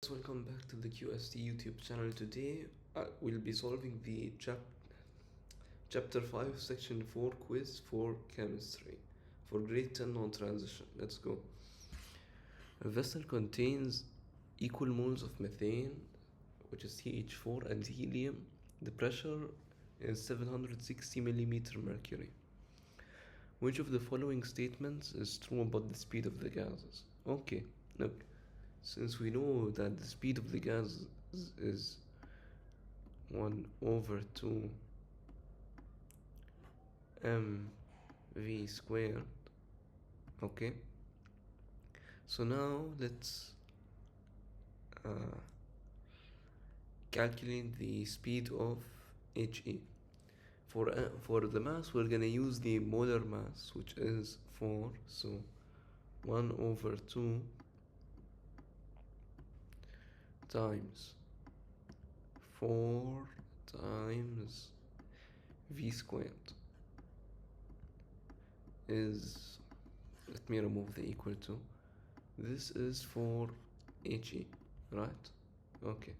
guys, welcome back to the QST YouTube channel. Today we'll be solving the chapter 5 section 4 quiz for chemistry for grade 10 non-transition. Let's go. A vessel contains equal moles of methane, which is CH4, and helium. The pressure is 760 millimeter mercury. Which of the following statements is true about the speed of the gases? Okay, look. Since we know that the speed of the gas is 1 over 2 mv squared, okay, so now let's calculate the speed of HE. For the mass, we're gonna use the molar mass, which is 4, so 1 over 2 times 4 times v squared is, let me remove the equal to, this is for HE, right? Okay.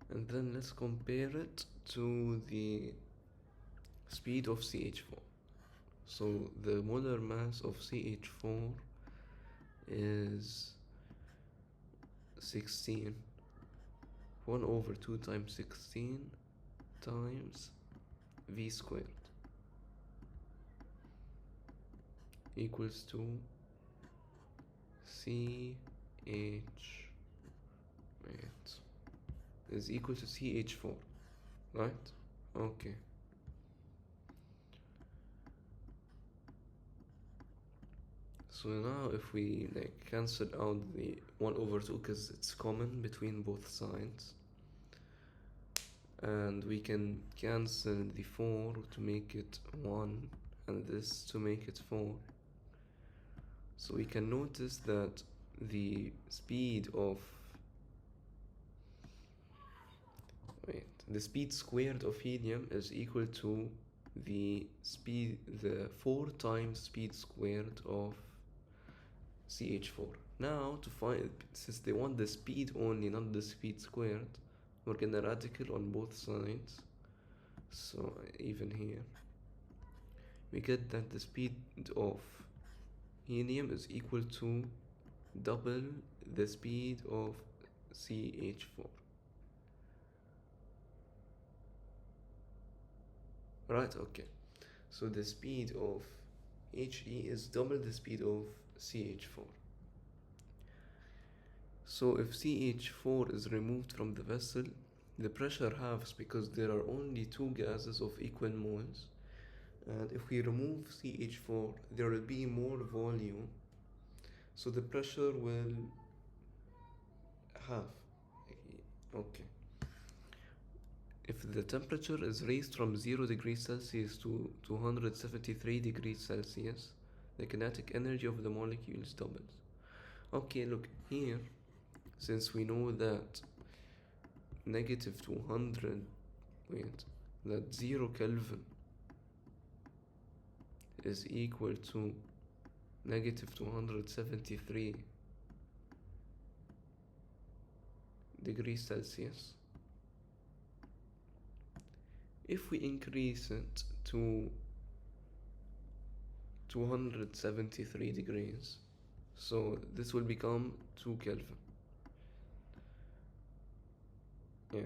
And then let's compare it to the speed of CH4. So the molar mass of CH4 is 16. 1 over 2 times 16 times v squared equals to CH, wait, is equal to CH4, right? Okay. So now if we cancel out the 1 over 2 because it's common between both sides, and we can cancel the 4 to make it 1 and this to make it 4. So we can notice that the speed squared of helium is equal to the 4 times speed squared of CH4. Now to find, since they want the speed only, not the speed squared, we're gonna radical on both sides. So even here we get that the speed of helium is equal to double the speed of CH4. Right, okay. So the speed of HE is double the speed of CH4. So if CH4 is removed from the vessel, the pressure halves because there are only two gases of equal moles. And if we remove CH4, there will be more volume, so the pressure will half. Okay. If the temperature is raised from 0 degrees Celsius to 273 degrees Celsius, the kinetic energy of the molecules doubles. Okay, look here, since we know that negative 200, that 0 Kelvin is equal to negative 273 degrees Celsius. If we increase it to 273 degrees, so this will become 2 Kelvin. Yeah,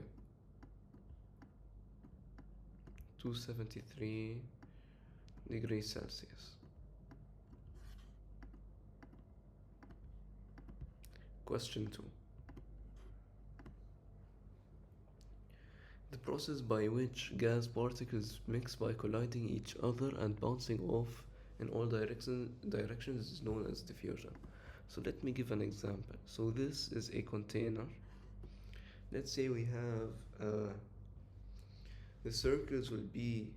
273 degrees Celsius. Question 2. The process by which gas particles mix by colliding each other and bouncing off in all directions is known as diffusion. So let me give an example. So this is a container. Let's say we have the circles will be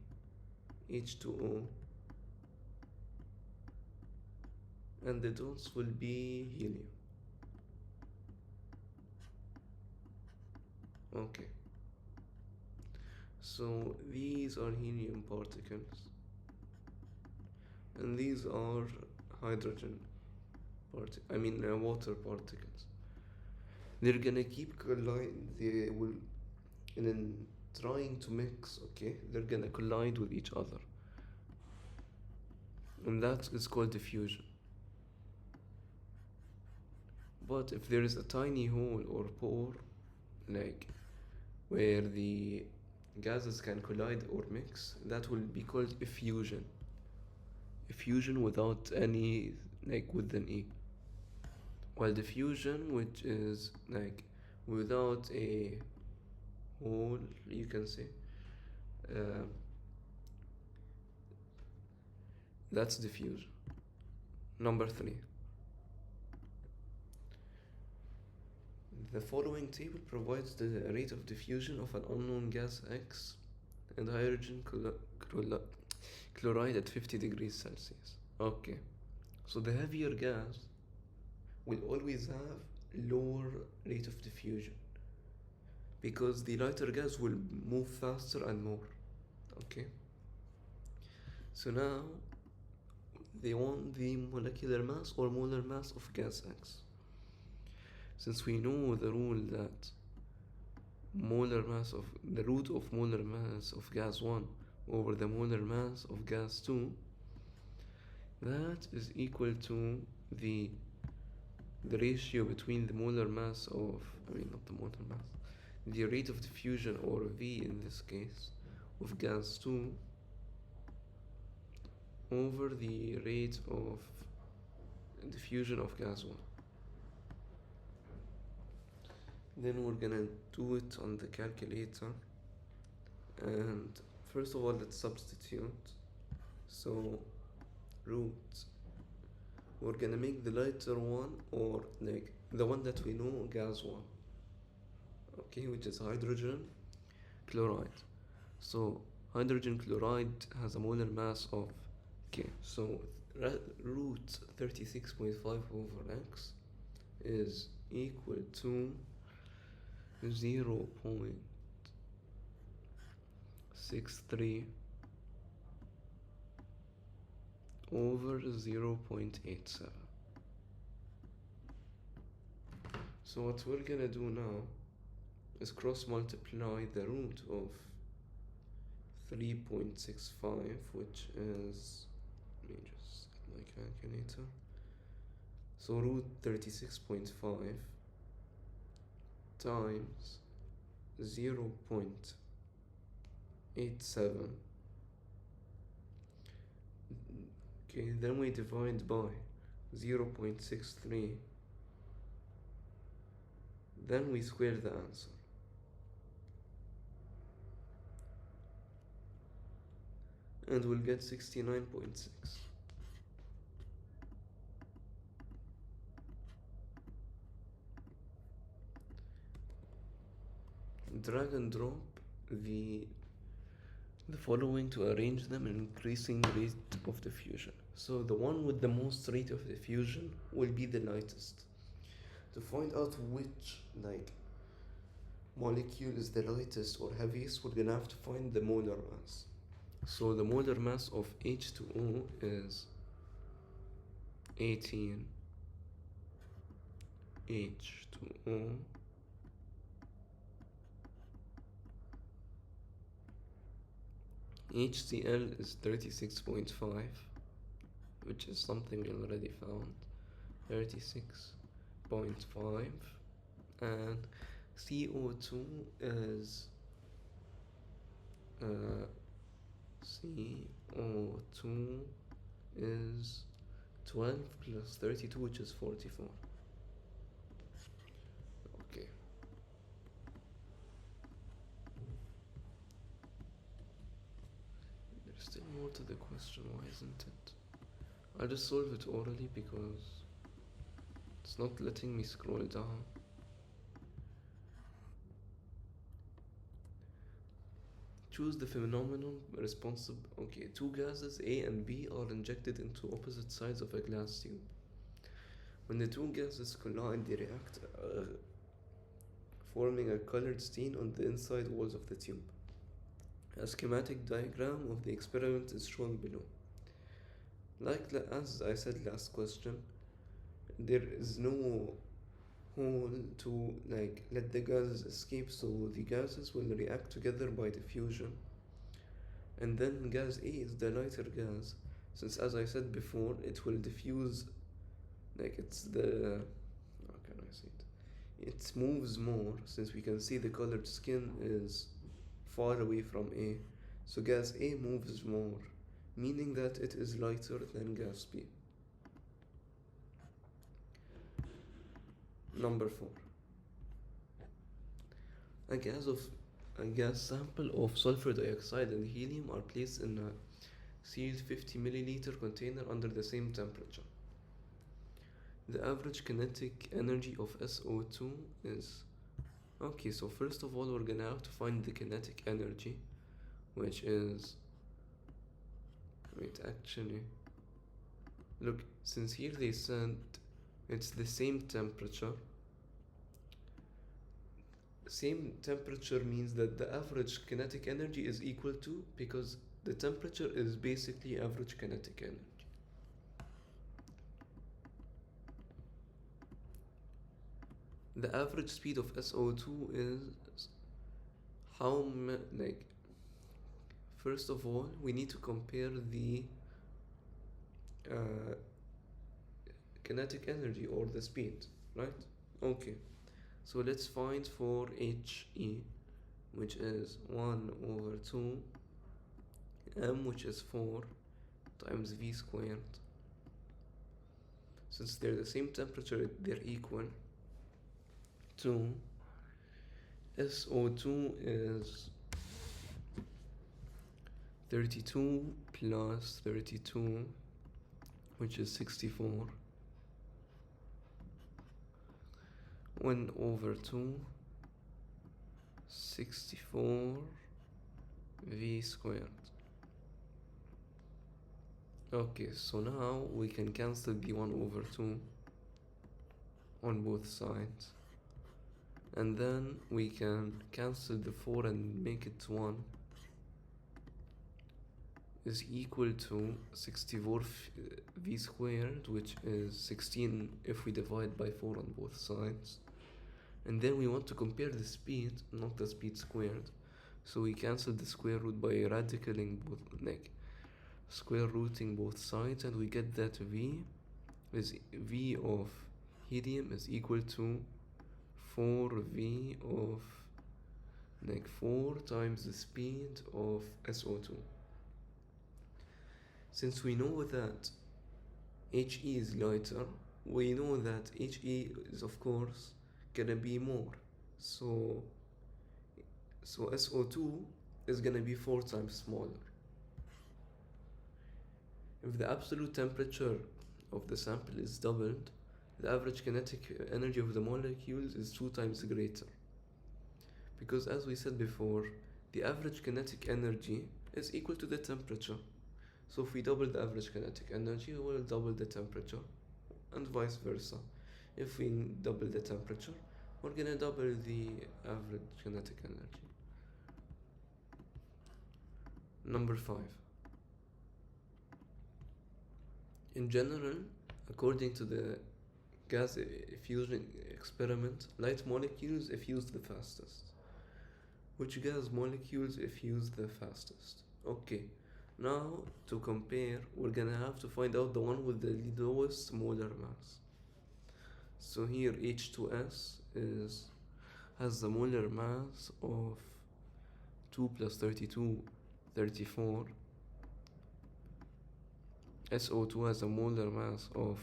H2O and the dots will be helium. Okay. So these are helium particles and these are hydrogen water particles. They're gonna keep colliding. They will, and then trying to mix. Okay, they're gonna collide with each other, and that is called diffusion. But if there is a tiny hole or pore, like where the gases can collide or mix, that will be called effusion. Effusion without any, like with an E. While diffusion, which is like without a hole, you can say, uh, that's diffusion. Number three. The following table provides the rate of diffusion of an unknown gas X and hydrogen chloride at 50 degrees Celsius. Okay, so the heavier gas will always have lower rate of diffusion because the lighter gas will move faster and more. Okay, so now they want the molecular mass or molar mass of gas X. Since we know the rule that molar mass of the root of molar mass of gas 1 over the molar mass of gas 2, that is equal to the ratio between the molar mass of, not the molar mass, the rate of diffusion, or V in this case, of gas 2 over the rate of diffusion of gas 1. Then we're gonna do it on the calculator, and first of all let's substitute. So root, we're gonna make the lighter one, or like the one that we know, gas 1, okay, which is hydrogen chloride. So hydrogen chloride has a molar mass of, okay, so root 36.5 over x is equal to 0.63 over 0.87. So what we're gonna do now is cross multiply the root of 3.65, which is, let me just get my calculator. So root 36.5 times 0.87. Okay, then we divide by 0.63, then we square the answer, and we'll get 69.6. Drag and drop the following to arrange them in increasing rate of diffusion. So the one with the most rate of diffusion will be the lightest. To find out which molecule is the lightest or heaviest, we're gonna have to find the molar mass. So the molar mass of H2O is 18 H2O HCl is 36.5, which is something we already found, 36.5, and CO2 is CO2 is 12 plus 32, which is 44. Okay. There's still more to the question, why isn't it? I'll just solve it orally because it's not letting me scroll down. Choose the phenomenon responsible. Okay, two gases A and B are injected into opposite sides of a glass tube. When the two gases collide, they react, forming a colored stain on the inside walls of the tube. A schematic diagram of the experiment is shown below. As I said last question, there is no hole to like let the gases escape, so the gases will react together by diffusion. And then gas A is the lighter gas, since as I said before, it will diffuse, like it's the, how can I say it? It moves more, since we can see the colored skin is far away from A. So gas A moves more, meaning that it is lighter than gas B. Number 4. A gas of a gas sample of sulfur dioxide and helium are placed in a sealed 50 milliliter container under the same temperature. The average kinetic energy of SO2 is, okay, so first of all we're gonna have to find the kinetic energy, which is, wait, actually, look, since here they said it's the same temperature. Same temperature means that the average kinetic energy is equal to, because the temperature is basically average kinetic energy. The average speed of SO2 is like, first of all, we need to compare the kinetic energy or the speed, right? Okay, so let's find for HE, which is 1 over 2 m, which is 4 times v squared. Since they're the same temperature, they're equal to SO2 is 32 plus 32, which is 64, 1 over 2, 64 v squared. Okay, so now we can cancel the 1 over 2 on both sides, and then we can cancel the 4 and make it 1, is equal to 64 v squared, which is 16 if we divide by 4 on both sides. And then we want to compare the speed, not the speed squared, so we cancel the square root by radicaling both, like square rooting both sides, and we get that v of helium is equal to 4v of, like, 4 times the speed of SO2. Since we know that HE is lighter, we know that HE is of course gonna be more, so SO2 is gonna be 4 times smaller. If the absolute temperature of the sample is doubled, the average kinetic energy of the molecules is 2 times greater. Because as we said before, the average kinetic energy is equal to the temperature. So if we double the average kinetic energy, we will double the temperature, and vice versa. If we double the temperature, we're gonna double the average kinetic energy. Number 5. In general, according to the gas effusion experiment, light molecules effuse the fastest. Which gas molecules effuse the fastest? Okay, now to compare, we're gonna have to find out the one with the lowest molar mass. So here H2S has the molar mass of 2 plus 32, 34. SO2 has a molar mass of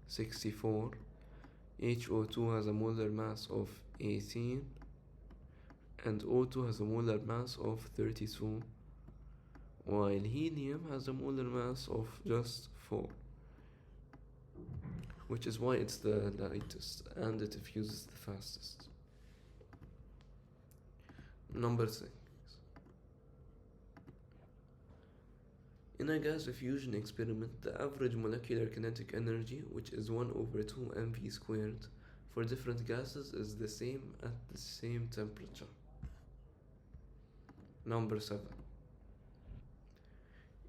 64. HO2 has a molar mass of 18. And O2 has a molar mass of 32. While helium has a molar mass of just 4. Which is why it's the lightest and it diffuses the fastest. Number 6. In a gas diffusion experiment, the average molecular kinetic energy, which is 1 over 2 mv squared, for different gases is the same at the same temperature. Number 7.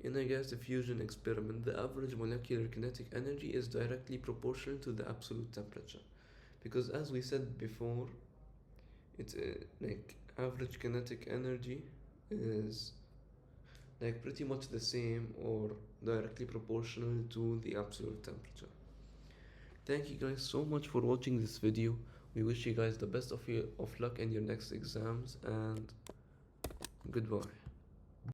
In a gas diffusion experiment, the average molecular kinetic energy is directly proportional to the absolute temperature. Because as we said before, it's like average kinetic energy is like pretty much the same or directly proportional to the absolute temperature. Thank you guys so much for watching this video. We wish you guys the best of luck in your next exams, and goodbye.